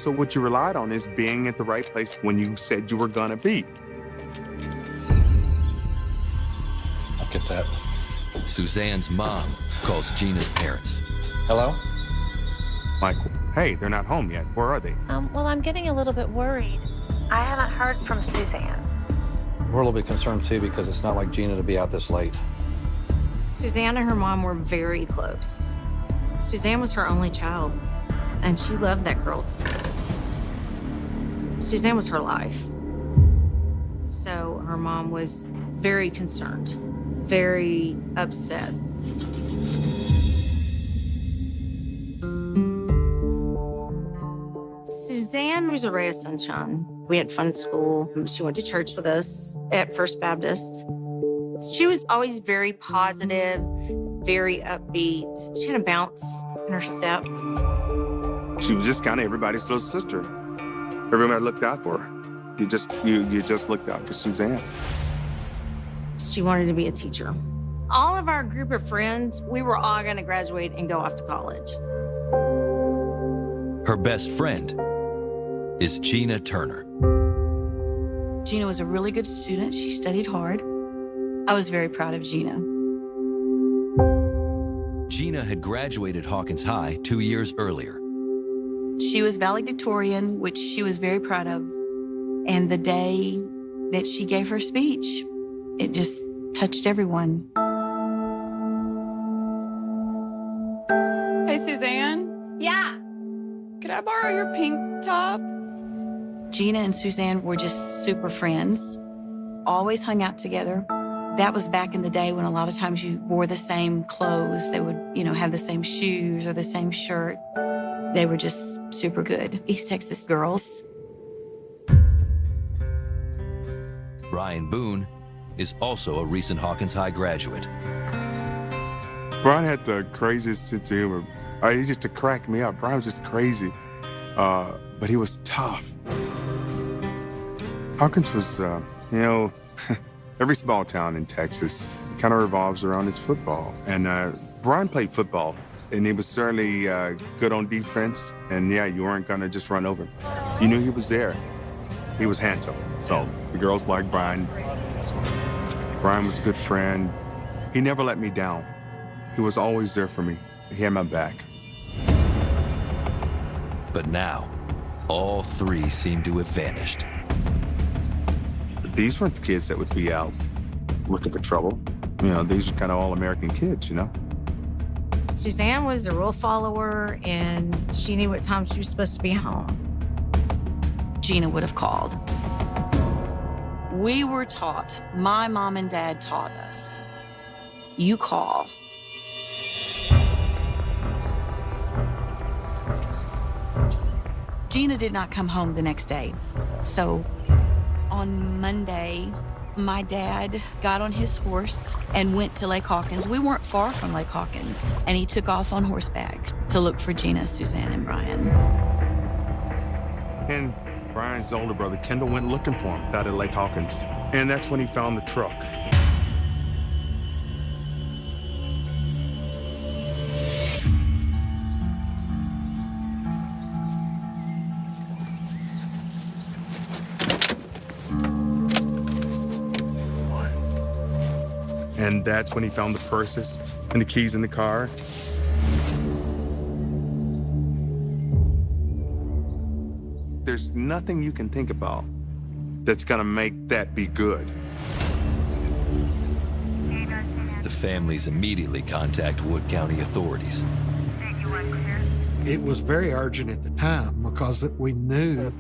So what you relied on is being at the right place when you said you were gonna be. I'll get that. Suzanne's mom calls Gina's parents. Hello? Michael, hey, they're not home yet. Where are they? Well, I'm getting a little bit worried. I haven't heard from Suzanne. We're a little bit concerned too because it's not like Gina to be out this late. Suzanne and her mom were very close. Suzanne was her only child, and she loved that girl. Suzanne was her life. So her mom was very concerned, very upset. Suzanne was a ray of sunshine. We had fun at school. She went to church with us at First Baptist. She was always very positive, very upbeat. She had a bounce in her step. She was just kind of everybody's little sister. Everybody looked out for her. You just looked out for Suzanne. She wanted to be a teacher. All of our group of friends, we were all going to graduate and go off to college. Her best friend is Gina Turner. Gina was a really good student. She studied hard. I was very proud of Gina. Gina had graduated Hawkins High 2 years earlier. She was valedictorian, which she was very proud of. And the day that she gave her speech, it just touched everyone. Hey, Suzanne? Yeah. Could I borrow your pink top? Gina and Suzanne were just super friends, always hung out together. That was back in the day when a lot of times you wore the same clothes. They would, have the same shoes or the same shirt. They were just super good. East Texas girls. Brian Boone is also a recent Hawkins High graduate. Brian had the craziest sense of humor. He used to crack me up. Brian was just crazy, but he was tough. Hawkins was, every small town in Texas kind of revolves around its football. And Brian played football, and he was certainly good on defense. And yeah, you weren't gonna just run over him. You knew he was there. He was handsome, so the girls liked Brian. Brian was a good friend. He never let me down. He was always there for me. He had my back. But now, all three seem to have vanished. These weren't the kids that would be out looking for trouble. These were kind of all-American kids, Suzanne was a rule follower, and she knew what time she was supposed to be home. Gina would have called. We were taught, my mom and dad taught us, you call. Gina did not come home the next day. So on Monday, my dad got on his horse and went to Lake Hawkins. We weren't far from Lake Hawkins. And he took off on horseback to look for Gina, Suzanne, and Brian. And Brian's older brother, Kendall, went looking for him out at Lake Hawkins. And that's when he found the truck. And that's when he found the purses and the keys in the car. There's nothing you can think about that's gonna make that be good. The families immediately contact Wood County authorities. It was very urgent at the time because we knew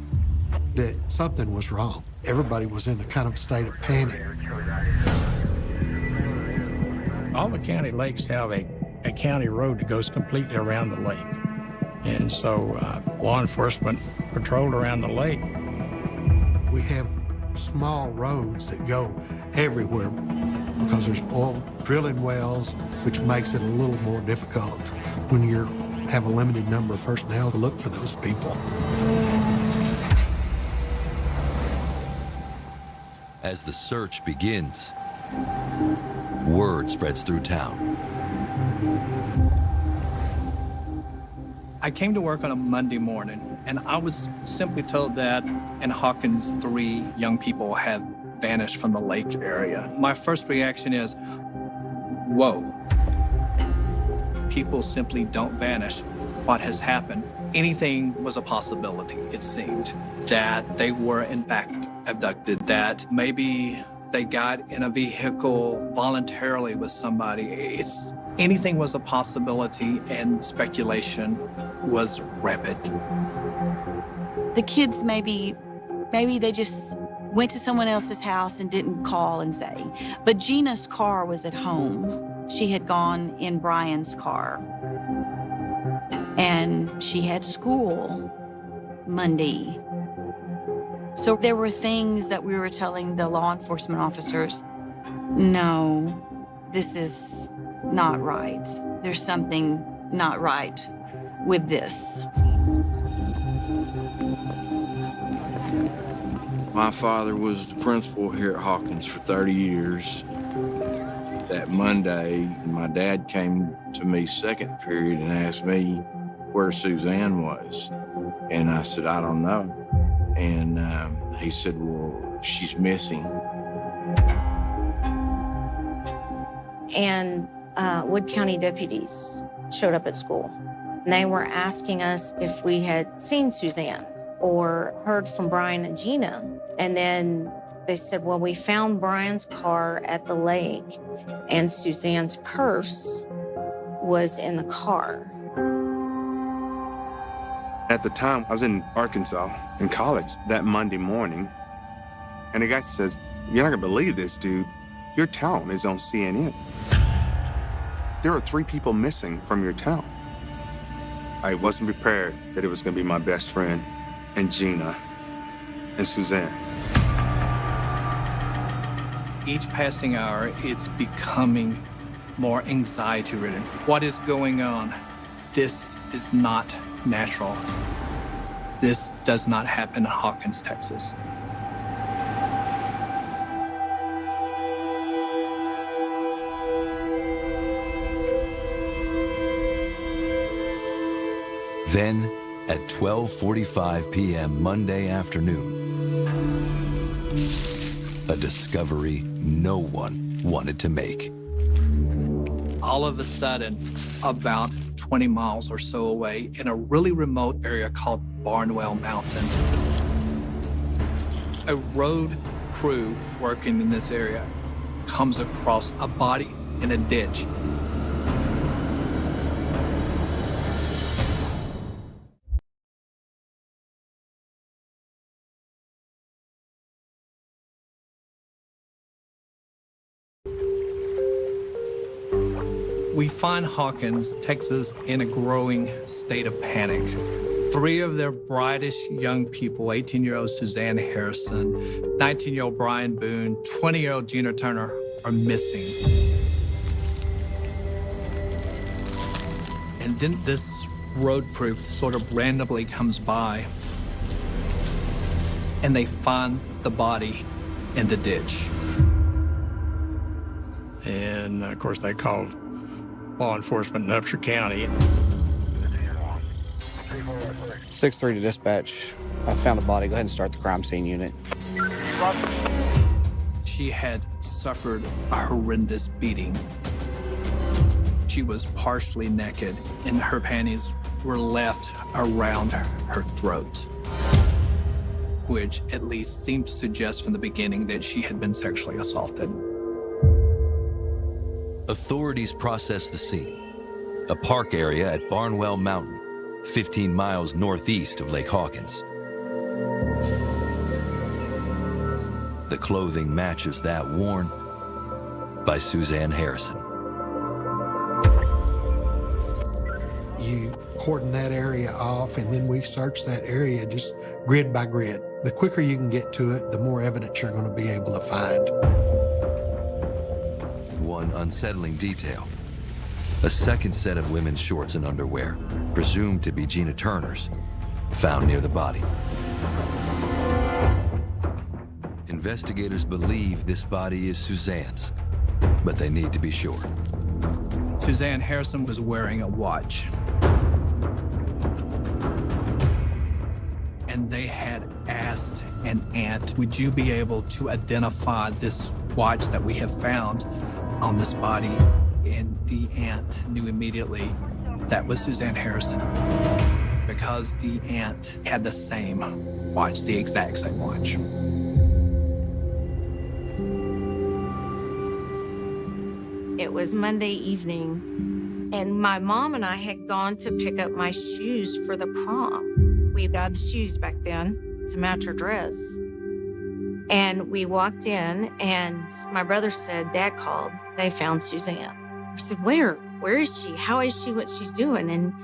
that something was wrong. Everybody was in a kind of state of panic. All the county lakes have a county road that goes completely around the lake. And so law enforcement patrolled around the lake. We have small roads that go everywhere because there's oil drilling wells, which makes it a little more difficult when you have a limited number of personnel to look for those people. As the search begins, word spreads through town. I came to work on a Monday morning, and I was simply told that in Hawkins, 3 young people had vanished from the lake area. My first reaction is, whoa. People simply don't vanish. What has happened? Anything was a possibility, it seemed. That they were, in fact, abducted, that maybe they got in a vehicle voluntarily with somebody. Anything was a possibility, and speculation was rampant. The kids maybe they just went to someone else's house and didn't call and say. But Gina's car was at home. She had gone in Brian's car. And she had school Monday. So there were things that we were telling the law enforcement officers, no, this is not right. There's something not right with this. My father was the principal here at Hawkins for 30 years. That Monday, my dad came to me second period and asked me where Suzanne was. And I said, I don't know. And he said, well, she's missing. And Wood County deputies showed up at school. And they were asking us if we had seen Suzanne or heard from Brian and Gina. And then they said, well, we found Brian's car at the lake and Suzanne's purse was in the car. At the time, I was in Arkansas in college that Monday morning. And the guy says, you're not gonna believe this, dude. Your town is on CNN. There are 3 people missing from your town. I wasn't prepared that it was gonna be my best friend and Gina and Suzanne. Each passing hour, it's becoming more anxiety-ridden. What is going on? This is not natural. This does not happen in Hawkins, Texas. Then, at 12:45 p.m. Monday afternoon, a discovery no one wanted to make. All of a sudden, about 20 miles or so away, in a really remote area called Barnwell Mountain, a road crew working in this area comes across a body in a ditch. We find Hawkins, Texas, in a growing state of panic. 3 of their brightest young people, 18-year-old Suzanne Harrison, 19-year-old Brian Boone, 20-year-old Gina Turner, are missing. And then this road crew sort of randomly comes by, and they find the body in the ditch. And, of course, they called law enforcement in Upshur County. 6-3 to dispatch. I found a body. Go ahead and start the crime scene unit. She had suffered a horrendous beating. She was partially naked, and her panties were left around her throat, which at least seemed to suggest from the beginning that she had been sexually assaulted. Authorities processed the scene, a park area at Barnwell Mountain, 15 miles northeast of Lake Hawkins. The clothing matches that worn by Suzanne Harrison. You cordon that area off, and then we search that area just grid by grid. The quicker you can get to it, the more evidence you're going to be able to find. One unsettling detail: a second set of women's shorts and underwear, presumed to be Gina Turner's, found near the body. Investigators believe this body is Suzanne's, but they need to be sure. Suzanne Harrison was wearing a watch. they had asked an aunt, would you be able to identify this watch that we have found on this body? And the aunt knew immediately that was Suzanne Harrison, because the aunt had the same watch, the exact same watch. It was Monday evening, and my mom and I had gone to pick up my shoes for the prom. We got the shoes back then to match her dress. And we walked in, and my brother said, Dad called. They found Suzanne. I said, where? Where is she? How is she? What she's doing? And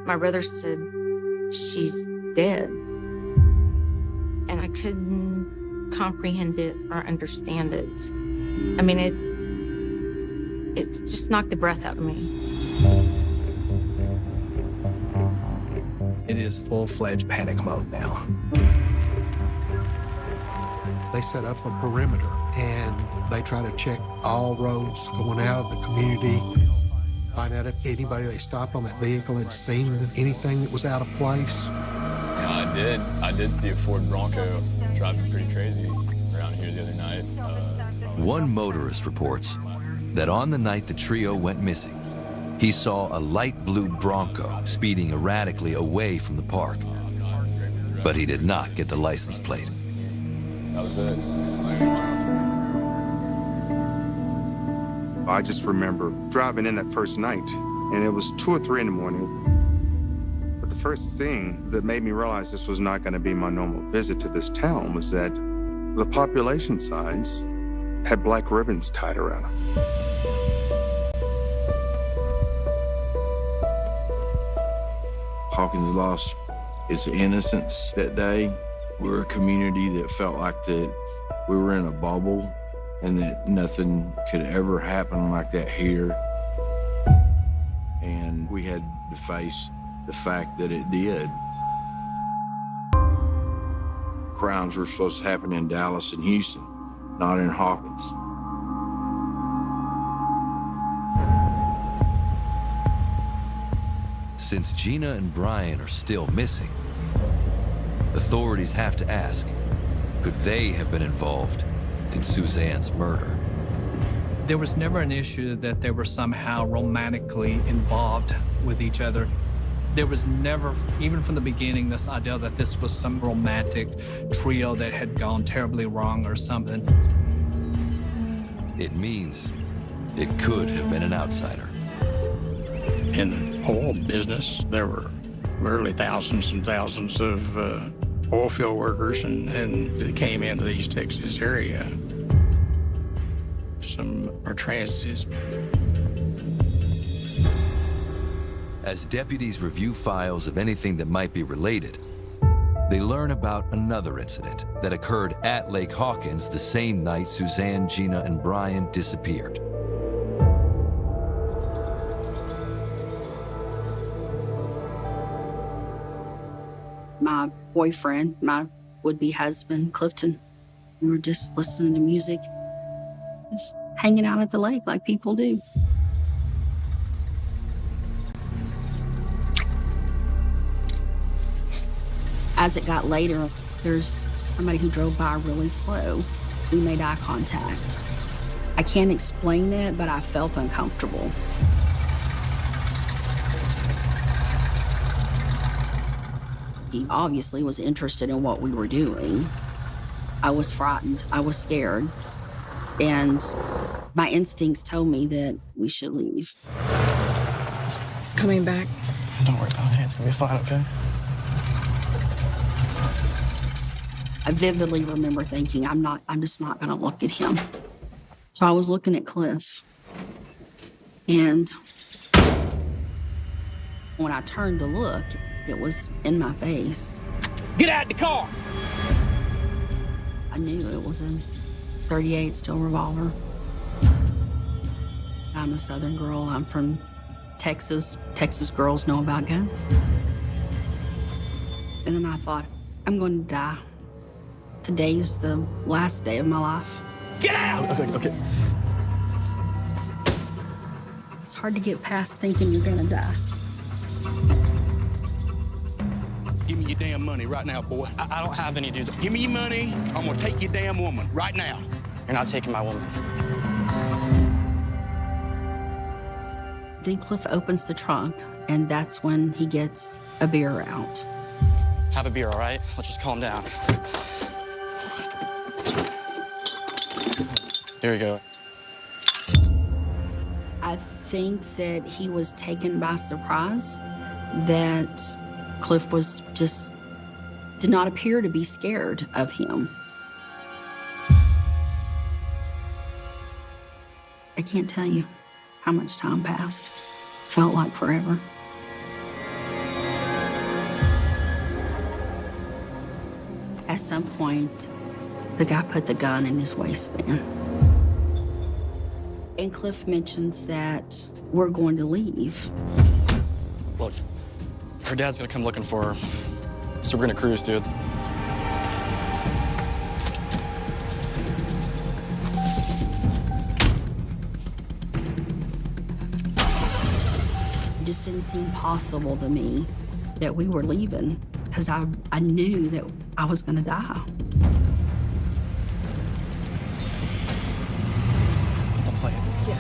my brother said, she's dead. And I couldn't comprehend it or understand it. I mean, it just knocked the breath out of me. It is full-fledged panic mode now. They set up a perimeter and they try to check all roads going out of the community, find out if anybody they stopped on that vehicle had seen anything that was out of place. Yeah, I did see a Ford Bronco driving pretty crazy around here the other night. One motorist reports that on the night the trio went missing, he saw a light blue Bronco speeding erratically away from the park. But he did not get the license plate. That was it. I just remember driving in that first night, and it was 2 or 3 in the morning. But the first thing that made me realize this was not going to be my normal visit to this town was that the population signs had black ribbons tied around them. Hawkins lost its innocence that day. We were a community that felt like that we were in a bubble and that nothing could ever happen like that here. And we had to face the fact that it did. Crimes were supposed to happen in Dallas and Houston, not in Hawkins. Since Gina and Brian are still missing, authorities have to ask, could they have been involved in Suzanne's murder? There was never an issue that they were somehow romantically involved with each other. There was never, even from the beginning, this idea that this was some romantic trio that had gone terribly wrong or something. It means it could have been an outsider. In the oil business, there were literally thousands and thousands of oil field workers and they came into the East Texas area. Some are trances. As deputies review files of anything that might be related, they learn about another incident that occurred at Lake Hawkins the same night Suzanne, Gina, and Brian disappeared. My boyfriend, my would-be husband, Clifton, we were just listening to music, just hanging out at the lake like people do. As it got later, there's somebody who drove by really slow. We made eye contact. I can't explain it, but I felt uncomfortable. He obviously was interested in what we were doing. I was frightened. I was scared. And my instincts told me that we should leave. He's coming back. Don't worry about it. It's gonna be fine, okay? I vividly remember thinking, I'm just not gonna look at him. So I was looking at Cliff. And when I turned to look, it was in my face. Get out the car! I knew it was a .38 steel revolver. I'm a Southern girl. I'm from Texas. Texas girls know about guns. And then I thought, I'm going to die. Today's the last day of my life. Get out! Okay. It's hard to get past thinking you're going to die. Give me me your damn money right now, boy. I don't have any, dude. Give me your money. I'm gonna take your damn woman right now. You're not taking my woman. Then Cliff opens the trunk, and that's when he gets a beer out. Have a beer, all right? Let's just calm down. Here you go. I think that he was taken by surprise, that Cliff did not appear to be scared of him. I can't tell you how much time passed. Felt like forever. At some point, the guy put the gun in his waistband. And Cliff mentions that we're going to leave. Look, her dad's gonna come looking for her, so we're gonna cruise, dude. It just didn't seem possible to me that we were leaving, because I knew that I was gonna die. Yeah.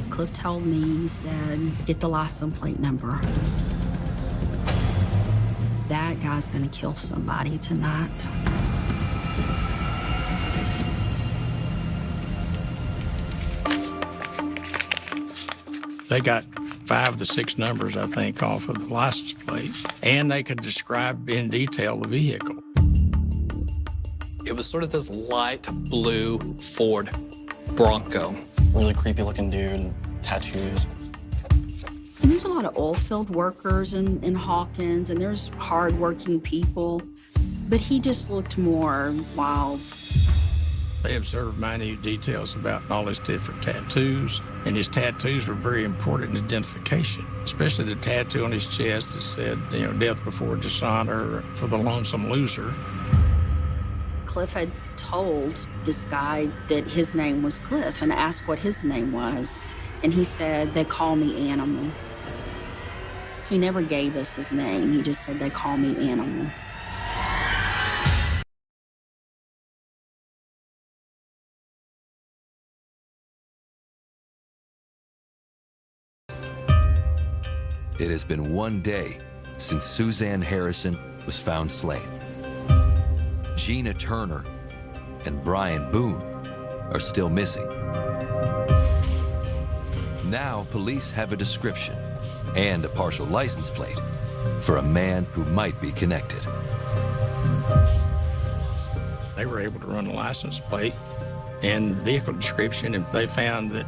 Cliff told me, he said, get the license plate number. That guy's gonna kill somebody tonight. They got 5 of the 6 numbers, I think, off of the license plate, and they could describe in detail the vehicle. It was sort of this light blue Ford Bronco. Really creepy looking dude, tattoos. And there's a lot of oil field workers in Hawkins, and there's hardworking people, but he just looked more wild. They observed minute details about all his different tattoos, and his tattoos were very important identification, especially the tattoo on his chest that said, death before dishonor for the lonesome loser. Cliff had told this guy that his name was Cliff and asked what his name was. And he said, they call me Animal. He never gave us his name. He just said, they call me Animal. It has been 1 day since Suzanne Harrison was found slain. Gina Turner and Brian Boone are still missing. Now police have a description and a partial license plate for a man who might be connected. They were able to run a license plate and vehicle description, and they found that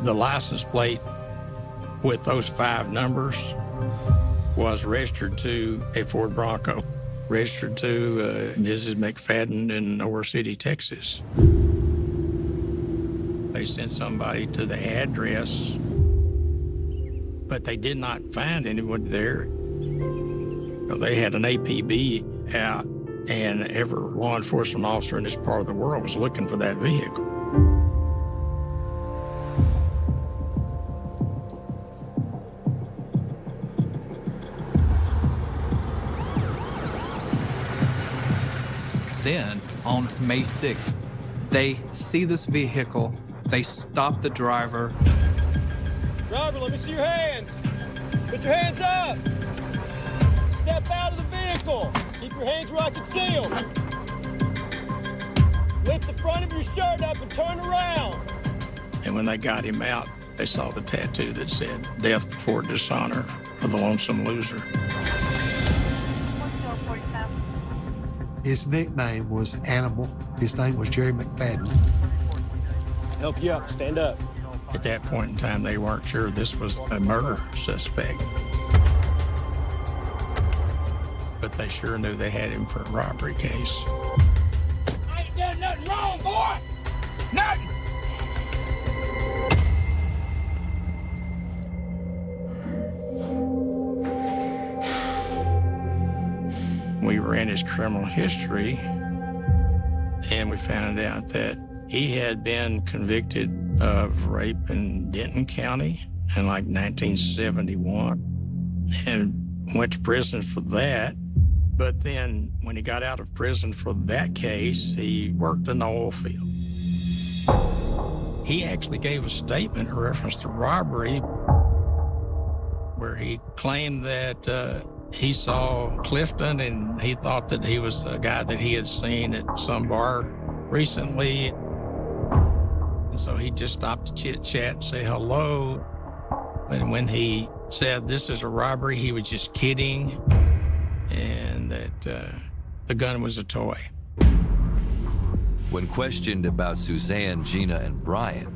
the license plate with those 5 numbers was registered to a Ford Bronco, registered to Mrs. McFadden in Ore City, Texas. They sent somebody to the address, but they did not find anyone there. They had an APB out, and every law enforcement officer in this part of the world was looking for that vehicle. Then, on May 6th, they see this vehicle. They stop the driver. Driver, let me see your hands. Put your hands up. Step out of the vehicle. Keep your hands where I can see them. Lift the front of your shirt up and turn around. And when they got him out, they saw the tattoo that said, death before dishonor for the lonesome loser. His nickname was Animal. His name was Jerry McFadden. Help you up. Stand up. At that point in time, they weren't sure this was a murder suspect. But they sure knew they had him for a robbery case. I ain't done nothing wrong, boy. Nothing. We ran his criminal history, and we found out that he had been convicted of rape in Denton County in like 1971 and went to prison for that, But then when he got out of prison for that case, he worked in the oil field. He actually gave a statement in reference to robbery where he claimed that he saw Clifton and he thought that he was a guy that he had seen at some bar recently. And so he just stopped to chit-chat and say hello. And when he said this is a robbery, he was just kidding, and that the gun was a toy. When questioned about Suzanne, Gina, and Brian,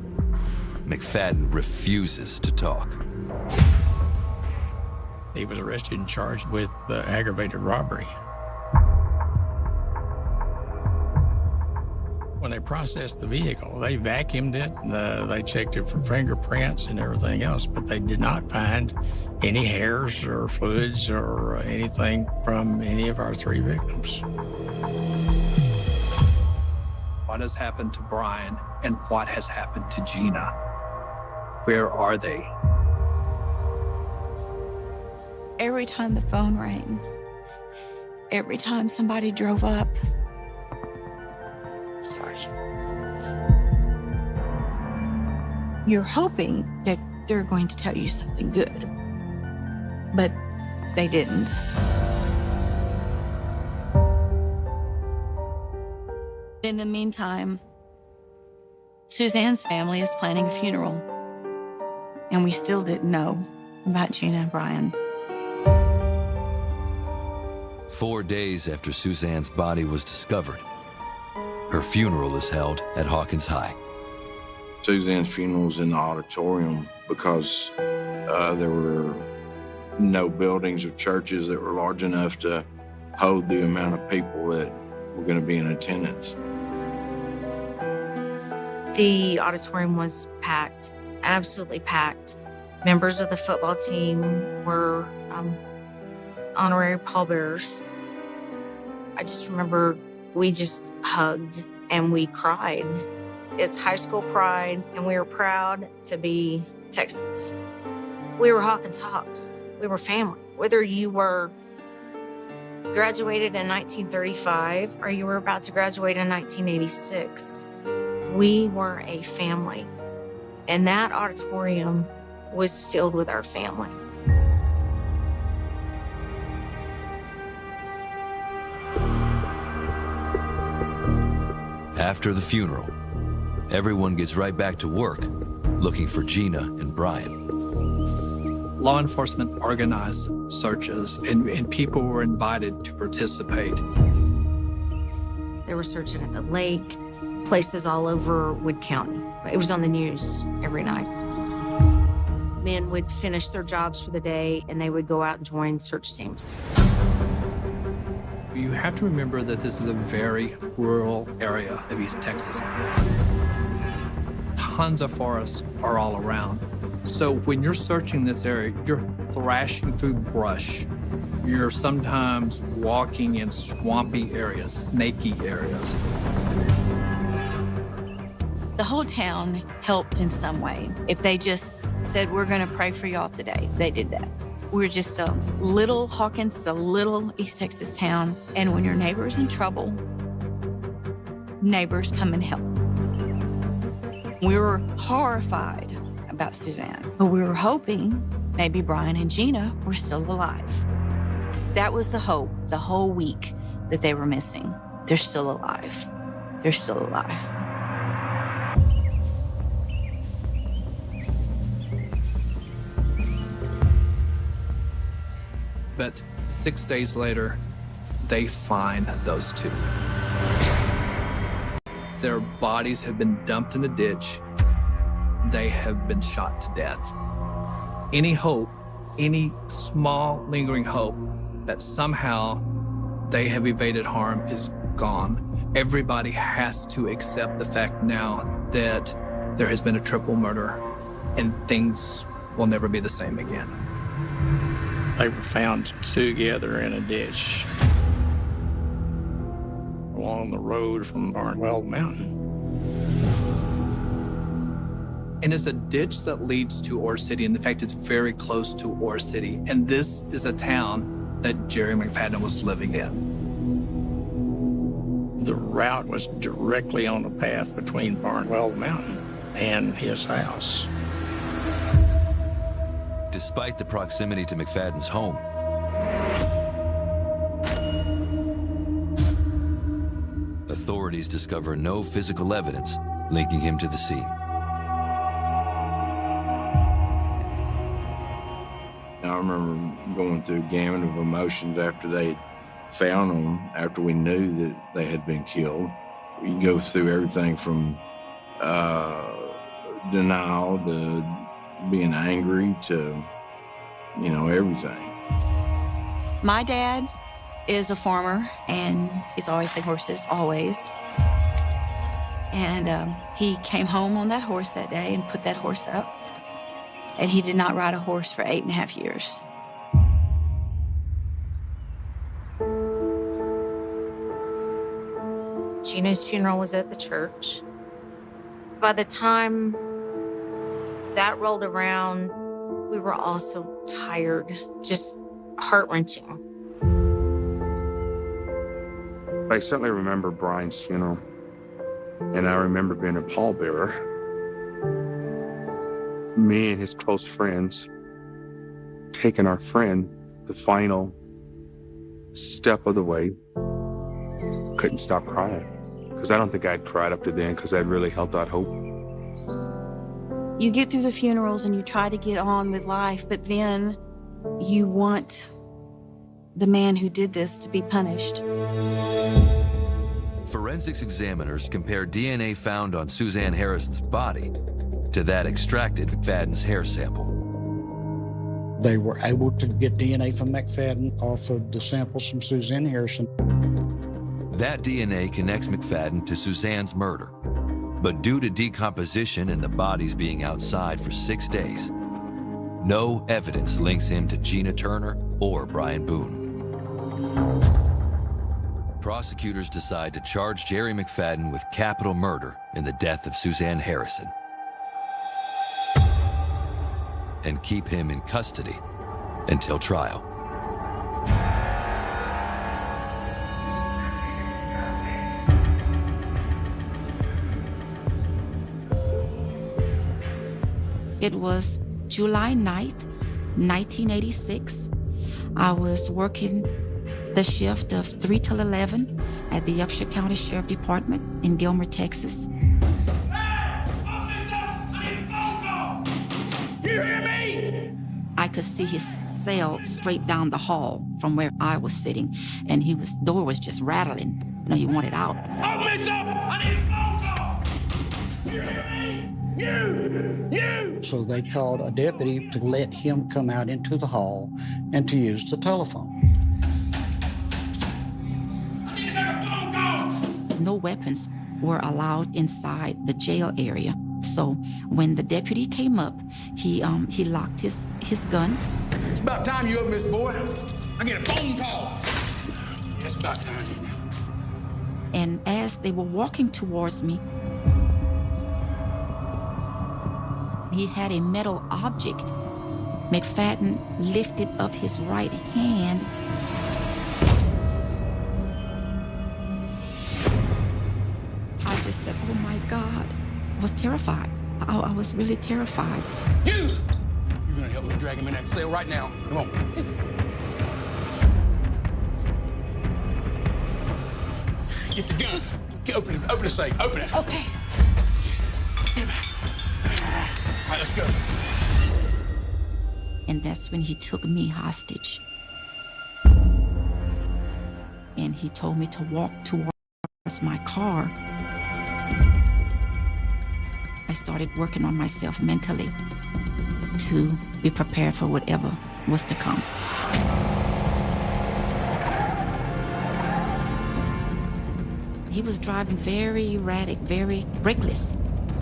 McFadden refuses to talk. He was arrested and charged with aggravated robbery. When they processed the vehicle, they vacuumed it, they checked it for fingerprints and everything else, but they did not find any hairs or fluids or anything from any of our 3 victims. What has happened to Brian and what has happened to Gina? Where are they? Every time the phone rang, every time somebody drove up, sorry, you're hoping that they're going to tell you something good, but they didn't. In the meantime, Suzanne's family is planning a funeral, and we still didn't know about Gina and Brian. 4 days after Suzanne's body was discovered, her funeral is held at Hawkins High. Suzanne's funeral was in the auditorium because there were no buildings or churches that were large enough to hold the amount of people that were going to be in attendance. The auditorium was packed, absolutely packed. Members of the football team were honorary pallbearers. I just remember we just hugged and we cried. It's high school pride, and we were proud to be Texans. We were Hawkins Hawks. We were family. Whether you were graduated in 1935 or you were about to graduate in 1986, we were a family. And that auditorium was filled with our family. After the funeral, everyone gets right back to work looking for Gina and Brian. Law enforcement organized searches, and people were invited to participate. They were searching at the lake, places all over Wood County. It was on the news every night. Men would finish their jobs for the day and they would go out and join search teams. You have to remember that this is a very rural area of East Texas. Tons of forests are all around. So when you're searching this area, you're thrashing through brush. You're sometimes walking in swampy areas, snaky areas. The whole town helped in some way. If they just said, we're going to pray for y'all today, they did that. We're just a little Hawkins, a little East Texas town. And when your neighbor's in trouble, neighbors come and help. We were horrified about Suzanne, but we were hoping maybe Brian and Gina were still alive. That was the hope the whole week that they were missing. They're still alive. They're still alive. But 6 days later, they find those two. Their bodies have been dumped in a ditch. They have been shot to death. Any hope, any small lingering hope that somehow they have evaded harm is gone. Everybody has to accept the fact now that there has been a triple murder and things will never be the same again. They were found together in a ditch along the road from Barnwell Mountain. And it's a ditch that leads to Ore City. And in fact, it's very close to Ore City. And this is a town that Jerry McFadden was living in. The route was directly on the path between Barnwell Mountain and his house. Despite the proximity to McFadden's home, authorities discover no physical evidence linking him to the scene. I remember going through a gamut of emotions after they had found them, after we knew that they had been killed. You go through everything from denial to being angry to, you know, everything. My dad is a farmer, and he's always had horses, always. And he came home on that horse that day and put that horse up. And he did not ride a horse for 8.5 years. Gina's funeral was at the church. By the time that rolled around, we were all so tired, just heart-wrenching. I certainly remember Brian's funeral, and I remember being a pallbearer. Me and his close friends taking our friend the final step of the way. Couldn't stop crying, because I don't think I'd cried up to then, because I'd really held out hope. You get through the funerals and you try to get on with life, but then you want the man who did this to be punished. Forensics examiners compared DNA found on Suzanne Harrison's body to that extracted McFadden's hair sample. They were able to get DNA from McFadden off of the samples from Suzanne Harrison. That DNA connects McFadden to Suzanne's murder. But due to decomposition and the bodies being outside for 6 days, no evidence links him to Gina Turner or Brian Boone. Prosecutors decide to charge Jerry McFadden with capital murder in the death of Suzanne Harrison and keep him in custody until trial. It was July 9th, 1986. I was working the shift of 3 till 11 at the Upshur County Sheriff Department in Gilmer, Texas. You hear me? I could see his cell straight down the hall from where I was sitting, and door was just rattling. You know, he wanted out. Open this up! I need a phone call! You hear me? You! So they called a deputy to let him come out into the hall and to use the telephone. No weapons were allowed inside the jail area. So when the deputy came up, he locked his gun. It's about time you open this, boy. I get a phone call. It's about time. And as they were walking towards me, he had a metal object. McFadden lifted up his right hand. I just said, oh my God. I was terrified. I was really terrified. You're gonna help me drag him in that cell right now. Come on. Get the gun. Open the safe. Open it. Okay. All right, let's go. And that's when he took me hostage. And he told me to walk towards my car. I started working on myself mentally to be prepared for whatever was to come. He was driving very erratic, very reckless.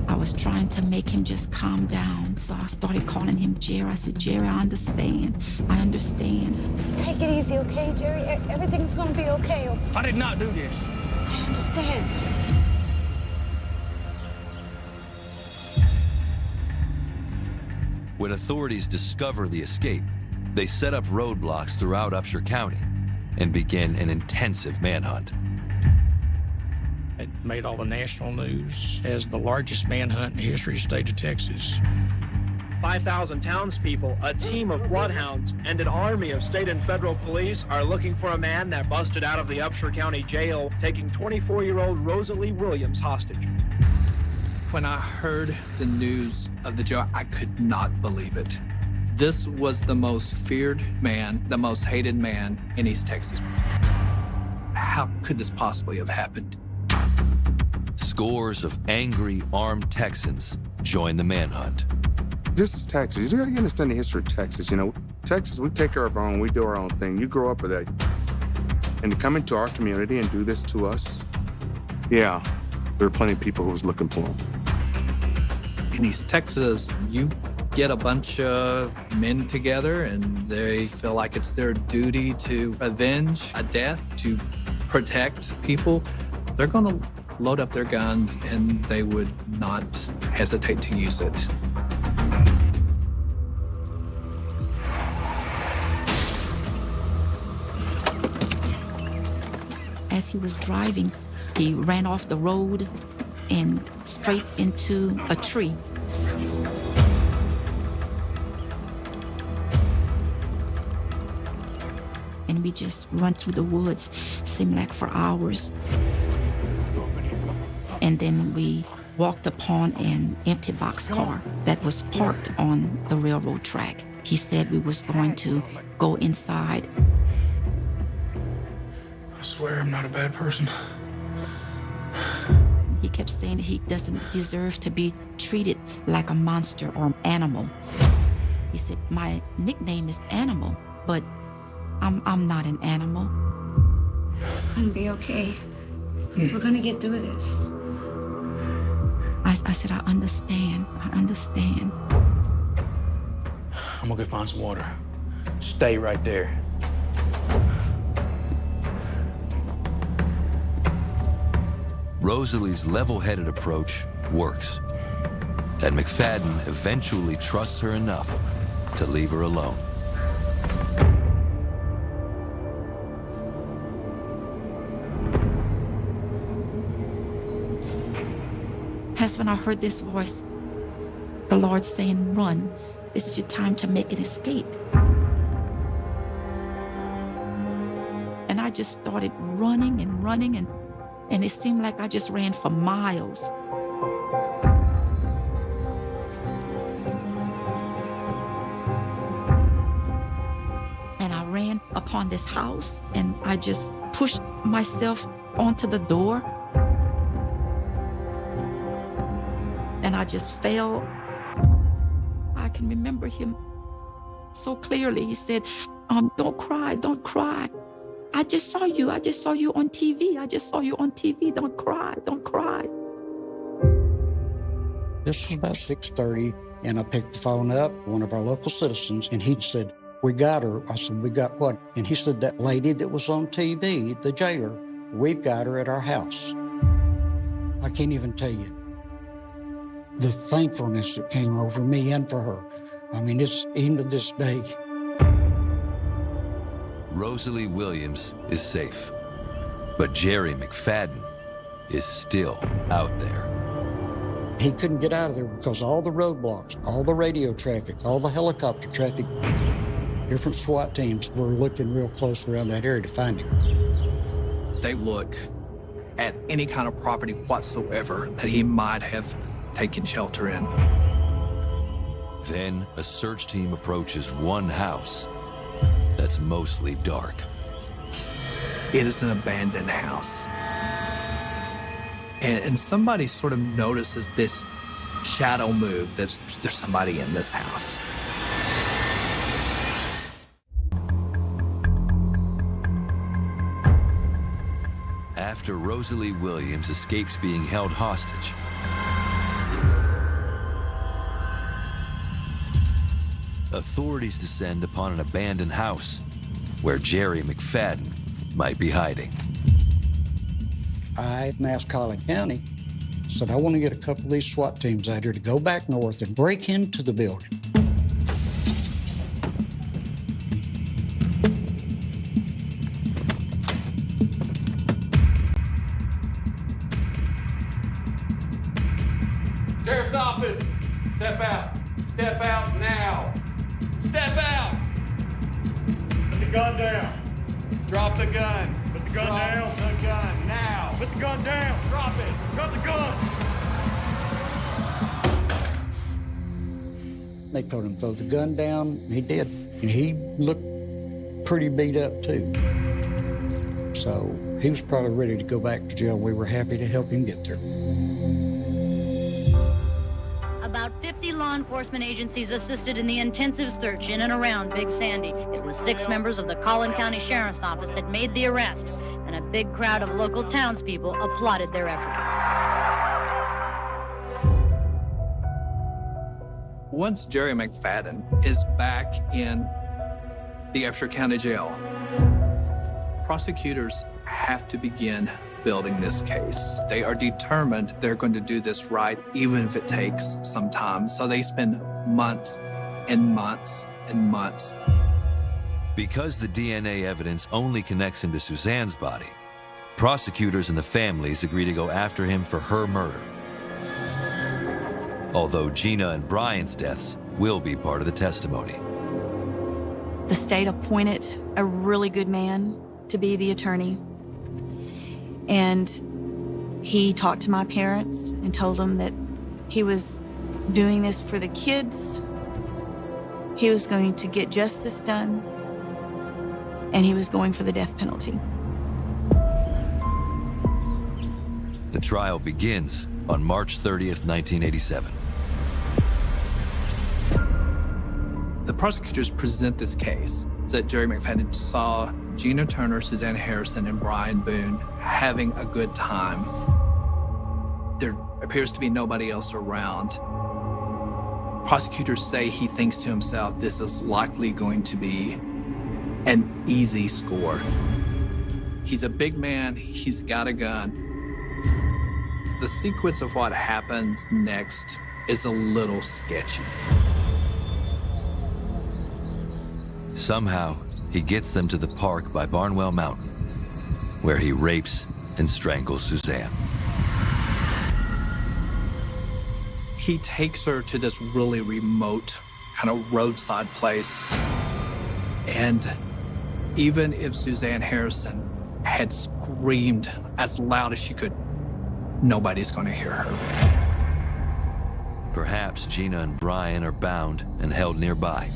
I was trying to make him just calm down. So I started calling him Jerry. I said, Jerry, I understand. I understand. Just take it easy, okay, Jerry? Everything's gonna be okay. I did not do this. I understand. When authorities discover the escape, They set up roadblocks throughout Upshur County and began an intensive manhunt. It made all the national news as the largest manhunt in the history of the state of Texas. 5,000 townspeople, a team of bloodhounds, and an army of state and federal police are looking for a man that busted out of the Upshur County Jail, taking 24-year-old Rosalie Williams hostage. When I heard the news of the jail, I could not believe it. This was the most feared man, the most hated man in East Texas. How could this possibly have happened? Scores of angry, armed Texans joined the manhunt. This is Texas. You gotta understand the history of Texas. You know, Texas, we take care of our own, we do our own thing. You grow up with that. And to come into our community and do this to us, yeah, there are plenty of people who was looking for them. In East Texas, you get a bunch of men together and they feel like it's their duty to avenge a death, to protect people. They're gonna load up their guns and they would not hesitate to use it. As he was driving, he ran off the road and straight into a tree. And we just run through the woods, seemed like for hours. And then we walked upon an empty boxcar that was parked on the railroad track. He said we was going to go inside. I swear I'm not a bad person. He kept saying he doesn't deserve to be treated like a monster or an animal. He said, my nickname is Animal, but I'm not an animal. It's gonna be okay. We're gonna get through this. I said, I understand. I'm gonna go find some water. Stay right there. Rosalie's level-headed approach works, and McFadden eventually trusts her enough to leave her alone. That's when I heard this voice, the Lord saying, run. This is your time to make an escape. And I just started running, and it seemed like I just ran for miles. And I ran upon this house, and I just pushed myself onto the door. And I just fell. I can remember him so clearly. He said, don't cry, don't cry. I just saw you on TV. Don't cry. This was about 6:30, and I picked the phone up, one of our local citizens, and he said, we got her. I said, we got what? And he said, that lady that was on TV, the jailer, we've got her at our house. I can't even tell you the thankfulness that came over me and for her. I mean, it's even to this day. Rosalie Williams is safe, but Jerry McFadden is still out there. He couldn't get out of there because all the roadblocks, all the radio traffic, all the helicopter traffic, different SWAT teams were looking real close around that area to find him. They look at any kind of property whatsoever that he might have taken shelter in. Then a search team approaches one house that's mostly dark. It is an abandoned house. And somebody sort of notices this shadow move, there's somebody in this house. After Rosalie Williams escapes being held hostage, authorities descend upon an abandoned house where Jerry McFadden might be hiding. I asked Collin County, said, I want to get a couple of these SWAT teams out here to go back north and break into the building. Sheriff's office, step out. Step out now. Step out. Put the gun down. Drop the gun. Put the gun down. Drop the gun now. Put the gun down. Drop it. Drop the gun. They told him throw the gun down, and he did. And he looked pretty beat up too. So he was probably ready to go back to jail. We were happy to help him get there. About 50 law enforcement agencies assisted in the intensive search in and around Big Sandy. It was 6 members of the Collin County Sheriff's Office that made the arrest, and a big crowd of local townspeople applauded their efforts. Once Jerry McFadden is back in the Upshur County Jail, prosecutors have to begin building this case. They are determined they're going to do this right, even if it takes some time. So they spend months and months and months. Because the DNA evidence only connects him to Suzanne's body, prosecutors and the families agree to go after him for her murder. Although Gina and Brian's deaths will be part of the testimony. The state appointed a really good man to be the attorney. And he talked to my parents and told them that he was doing this for the kids. He was going to get justice done, and he was going for the death penalty. The trial begins on March 30th, 1987. The prosecutors present this case that Jerry McFadden saw Gina Turner, Suzanne Harrison, and Brian Boone having a good time. There appears to be nobody else around. Prosecutors say he thinks to himself, this is likely going to be an easy score. He's a big man, he's got a gun. The sequence of what happens next is a little sketchy. Somehow, he gets them to the park by Barnwell Mountain, where he rapes and strangles Suzanne. He takes her to this really remote kind of roadside place. And even if Suzanne Harrison had screamed as loud as she could, nobody's going to hear her. Perhaps Gina and Brian are bound and held nearby.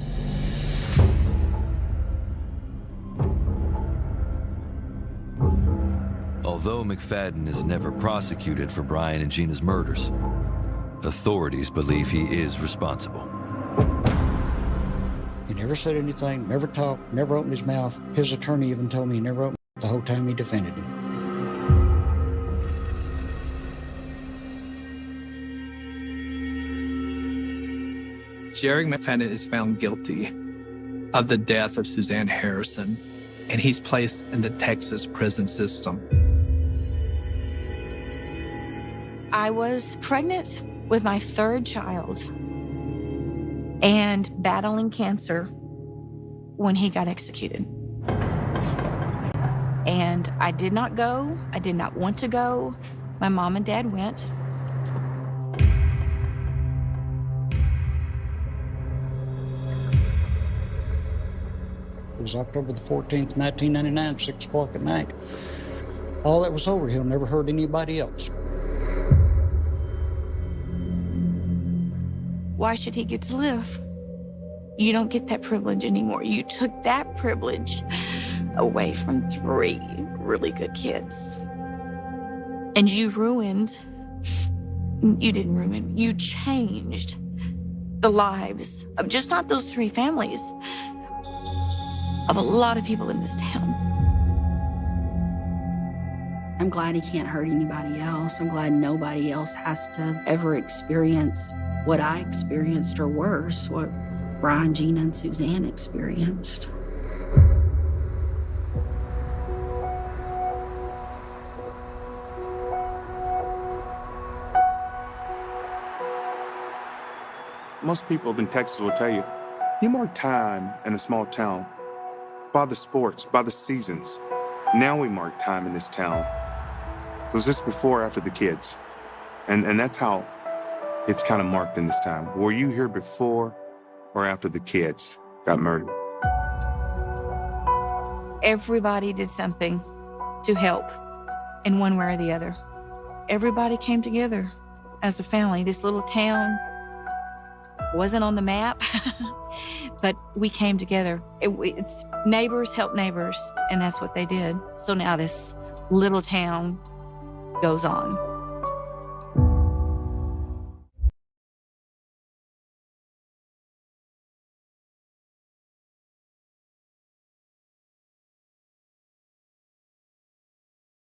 Although McFadden is never prosecuted for Brian and Gina's murders, authorities believe he is responsible. He never said anything, never talked, never opened his mouth. His attorney even told me he never opened the whole time he defended him. Jerry McFadden is found guilty of the death of Suzanne Harrison, and he's placed in the Texas prison system. I was pregnant with my 3rd child and battling cancer when he got executed. And I did not go. I did not want to go. My mom and dad went. It was October the 14th, 1999, 6 o'clock at night. All that was over, he'll never hurt anybody else. Why should he get to live? You don't get that privilege anymore. You took that privilege away from 3 really good kids. And you didn't ruin, you changed the lives of just not those 3 families, of a lot of people in this town. I'm glad he can't hurt anybody else. I'm glad nobody else has to ever experience what I experienced or worse, what Brian, Gina, and Suzanne experienced. Most people in Texas will tell you, you mark time in a small town by the sports, by the seasons. Now we mark time in this town. It was just before or after the kids. And that's how it's kind of marked in this time. Were you here before or after the kids got murdered? Everybody did something to help in one way or the other. Everybody came together as a family. This little town wasn't on the map, but we came together. It's neighbors help neighbors, and that's what they did. So now this little town goes on.